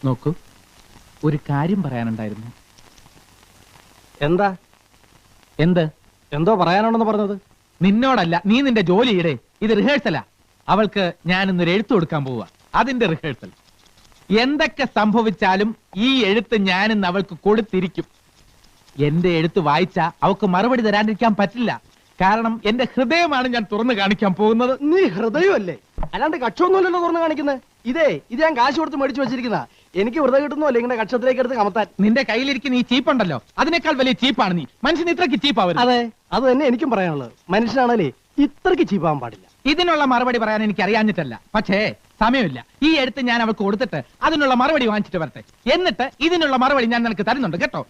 നോക്കൂ, ഒരു കാര്യം പറയാനുണ്ടായിരുന്നു. എന്താ? എന്തോ പറയാനുണ്ടെന്ന് പറഞ്ഞത്? നിന്നോടല്ല, നീ നിന്റെ ജോലിയുടെ. ഇത് റിഹേഴ്സലാ. അവൾക്ക് ഞാൻ ഇന്നൊരു എഴുത്ത് കൊടുക്കാൻ പോവാ. അതിന്റെ റിഹേഴ്സൽ. എന്തൊക്കെ സംഭവിച്ചാലും ഈ എഴുത്ത് ഞാൻ ഇന്ന് അവൾക്ക് കൊടുത്തിരിക്കും. എന്റെ എഴുത്ത് വായിച്ച അവൾക്ക് മറുപടി തരാണ്ടിരിക്കാൻ പറ്റില്ല. കാരണം എന്റെ ഹൃദയമാണ് ഞാൻ തുറന്നു കാണിക്കാൻ പോകുന്നത്. നീ ഹൃദയമല്ലേ, അല്ലാണ്ട് കക്ഷമൊന്നുമല്ലല്ലോ തുറന്നു കാണിക്കുന്നത്. ഇത് ഞാൻ കാശ് കൊടുത്ത് മേടിച്ചു വെച്ചിരിക്കുന്ന. എനിക്ക് വെറുതെ കിട്ടുന്നല്ലേ ഇങ്ങനെ കക്ഷത്തിലേക്ക് എടുത്ത് കമത്താൻ. നിന്റെ കയ്യിലിരിക്കുന്ന ഈ ചീപ്പുണ്ടല്ലോ, അതിനേക്കാൾ വലിയ ചീപ്പാണ് നീ. മനുഷ്യൻ ഇത്രയ്ക്ക് ചീപ്പാവരുത്. അതെ, അത് തന്നെ എനിക്കും പറയാനുള്ളത്. മനുഷ്യനാണല്ലേ ഇത്രയ്ക്ക് ചീപ്പാവാൻ പാടില്ല. ഇതിനുള്ള മറുപടി പറയാൻ എനിക്ക് അറിയാഞ്ഞിട്ടല്ല, പക്ഷേ സമയമില്ല. ഈ എഴുത്ത് ഞാൻ അവൾക്ക് കൊടുത്തിട്ട് അതിനുള്ള മറുപടി വാങ്ങിച്ചിട്ട് വരട്ടെ. എന്നിട്ട് ഇതിനുള്ള മറുപടി ഞാൻ നിനക്ക് തരുന്നുണ്ട് കേട്ടോ.